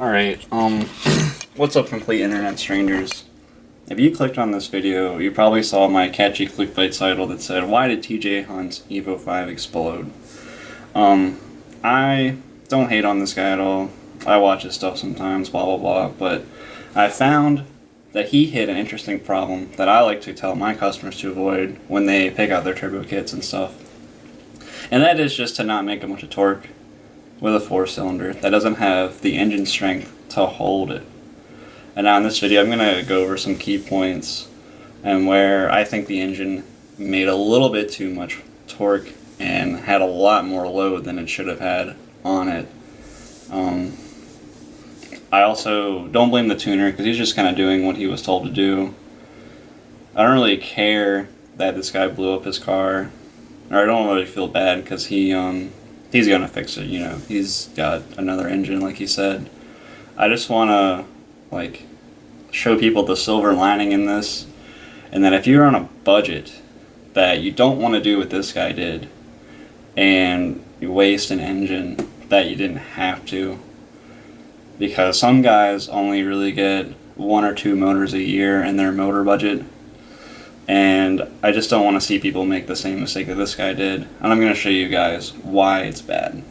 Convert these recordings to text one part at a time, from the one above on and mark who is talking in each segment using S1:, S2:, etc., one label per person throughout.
S1: Alright, what's up, complete internet strangers? If you clicked on this video, you probably saw my catchy clickbait title that said, "Why did TJ Hunt's EVO 5 explode?" I don't hate on this guy at all. I watch his stuff sometimes, blah blah blah, but I found that he hit an interesting problem that I like to tell my customers to avoid when they pick out their turbo kits and stuff. And that is just to not make a bunch of torque with a 4-cylinder that doesn't have the engine strength to hold it. And now in this video I'm going to go over some key points and where I think the engine made a little bit too much torque and had a lot more load than it should have had on it. I also don't blame the tuner because he's just kind of doing what he was told to do. I don't really care that this guy blew up his car, or I don't really feel bad because he's gonna fix it. You know, he's got another engine, like he said. I just want to show people the silver lining in this, and that if you're on a budget that you don't want to do what this guy did, and you waste an engine that you didn't have to, because some guys only really get 1 or 2 motors a year in their motor budget, and I just don't want to see people make the same mistake that this guy did, and I'm going to show you guys why it's bad.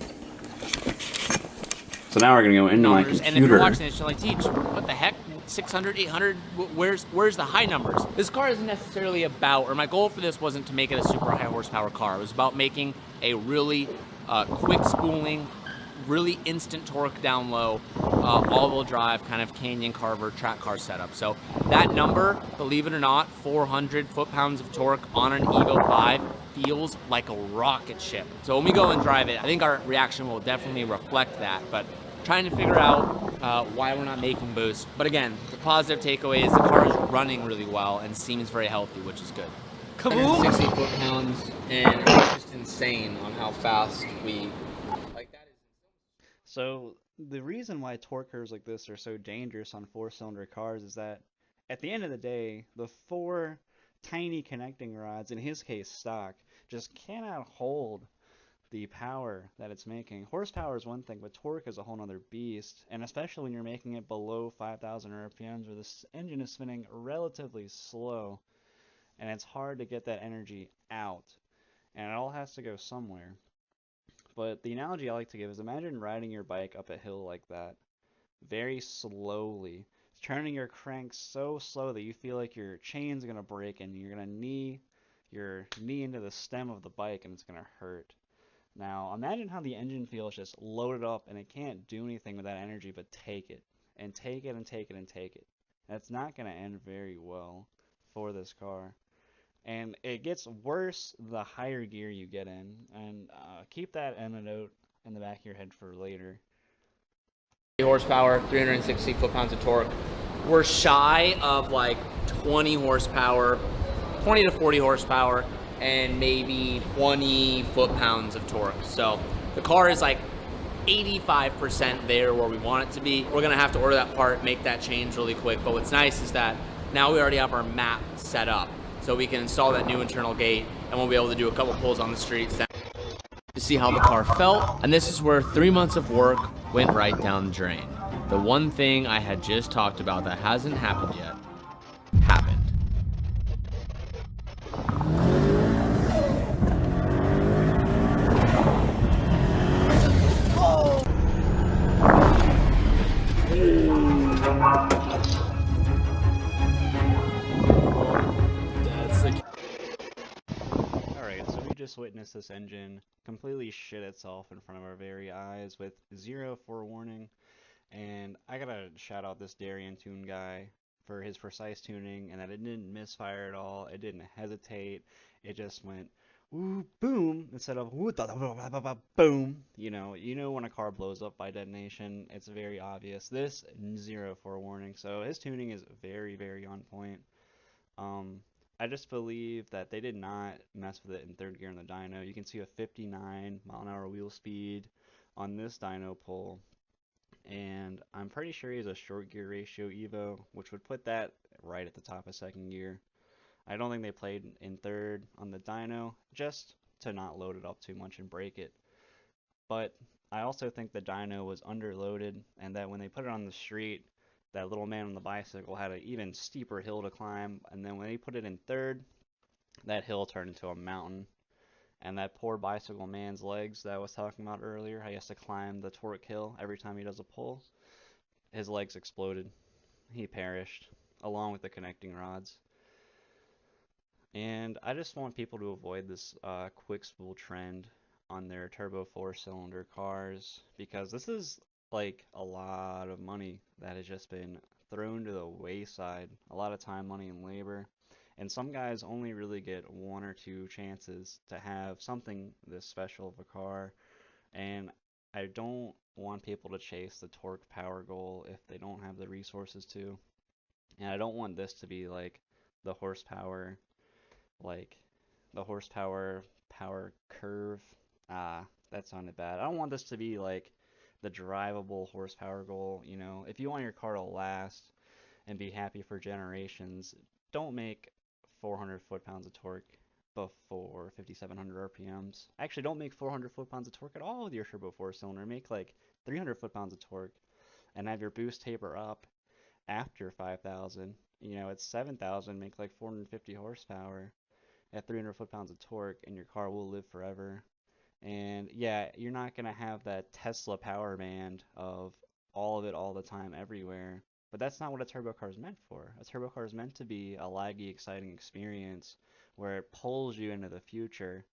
S1: So now we're going to go into my computer.
S2: And if you're watching this, you're like, Teach, what the heck? 600, 800, where's the high numbers? This car isn't necessarily about, or my goal for this wasn't to make it a super high horsepower car. It was about making a really quick spooling, really instant torque down low, all-wheel drive kind of canyon carver track car setup. So that number, believe it or not, 400 foot-pounds of torque on an EVO 5 feels like a rocket ship. So when we go and drive it, I think our reaction will definitely reflect that. But trying to figure out why we're not making boost. But again, the positive takeaway is the car is running really well and seems very healthy, which is good.
S3: 160 foot-pounds, and it's just insane on how fast we like that.
S4: So the reason why torque curves like this are so dangerous on 4-cylinder cars is that at the end of the day, the 4 tiny connecting rods, in his case stock, just cannot hold the power that it's making. Horsepower is one thing, but torque is a whole nother beast, and especially when you're making it below 5,000 RPMs where this engine is spinning relatively slow, and it's hard to get that energy out, and it all has to go somewhere. But the analogy I like to give is, imagine riding your bike up a hill like that, very slowly, turning your crank so slow that you feel like your chain's gonna break and you're gonna knee your knee into the stem of the bike and it's gonna hurt. Now, imagine how the engine feels just loaded up and it can't do anything with that energy but take it, and take it, and take it, and take it. That's not going to end very well for this car. And it gets worse the higher gear you get in, and keep that anecdote in the back of your head for later.
S3: Horsepower, 360 foot-pounds of torque.
S2: We're shy of like 20 horsepower, 20 to 40 horsepower, and maybe 20 foot-pounds of torque. So the car is like 85% there where we want it to be. We're gonna have to order that part, make that change really quick. But what's nice is that now we already have our map set up. So we can install that new internal gate, and we'll be able to do a couple pulls on the streets to see how the car felt. And this is where 3 months of work went right down the drain. The one thing I had just talked about that hasn't happened yet happened.
S4: Alright, so we just witnessed this engine completely shit itself in front of our very eyes with zero forewarning. And I gotta shout out this Darien Tune guy for his precise tuning, and that it didn't misfire at all. It didn't hesitate. It just went ooh boom instead of ooh da, da, da, da, da, boom. You know when a car blows up by detonation, it's very obvious. This zero forewarning, so his tuning is very, very on point. I just believe that they did not mess with it in third gear on the dyno. You can see a 59 mph wheel speed on this dyno pull, and I'm pretty sure he has a short gear ratio EVO, which would put that right at the top of second gear. I don't think they played in third on the dyno, just to not load it up too much and break it. But I also think the dyno was underloaded, and that when they put it on the street, that little man on the bicycle had an even steeper hill to climb, and then when they put it in third, that hill turned into a mountain. And that poor bicycle man's legs that I was talking about earlier, how he has to climb the torque hill every time he does a pull, his legs exploded. He perished, along with the connecting rods. And I just want people to avoid this quick spool trend on their turbo four-cylinder cars because this is like a lot of money that has just been thrown to the wayside. A lot of time, money, and labor. And some guys only really get one or two chances to have something this special of a car. And I don't want people to chase the torque power goal if they don't have the resources to. And I don't want this to be the horsepower like the horsepower power curve. Ah, that sounded bad. I don't want this to be like the drivable horsepower goal. You know, if you want your car to last and be happy for generations, don't make 400 foot-pounds of torque before 5,700 RPMs. Actually, don't make 400 foot-pounds of torque at all with your turbo four-cylinder. Make like 300 foot-pounds of torque and have your boost taper up after 5,000. You know, at 7,000, make like 450 horsepower at 300 foot-pounds of torque, and your car will live forever. And yeah, you're not gonna have that Tesla power band of all of it all the time everywhere. But that's not what a turbo car is meant for. A turbo car is meant to be a laggy, exciting experience where it pulls you into the future,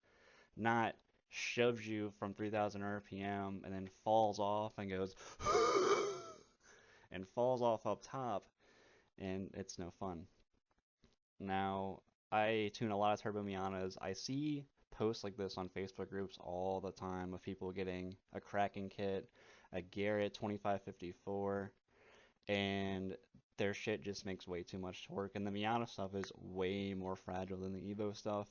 S4: not shoves you from 3,000 RPM and then falls off and goes and falls off up top, and it's no fun. Now, I tune a lot of Turbo Miatas. I see posts like this on Facebook groups all the time of people getting a Kraken kit, a Garrett 2554, and their shit just makes way too much torque. And the Miata stuff is way more fragile than the EVO stuff,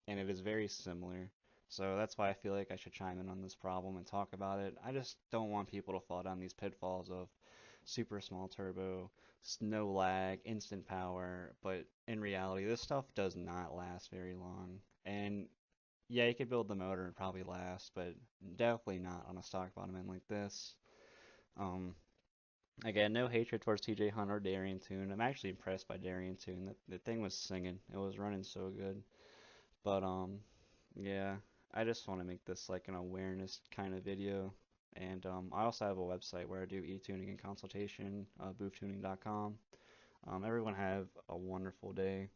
S4: and it is very similar. So that's why I feel like I should chime in on this problem and talk about it. I just don't want people to fall down these pitfalls of super small turbo, no lag, instant power, but in reality, this stuff does not last very long. And yeah, you could build the motor and probably last, but definitely not on a stock bottom end like this. Um, Again, no hatred towards TJ Hunt or Darian Toon. I'm actually impressed by Darian Toon. The thing was singing. It was running so good. But yeah, I just want to make this like an awareness kind of video. And I also have a website where I do e-tuning and consultation, booftuning.com. Everyone have a wonderful day.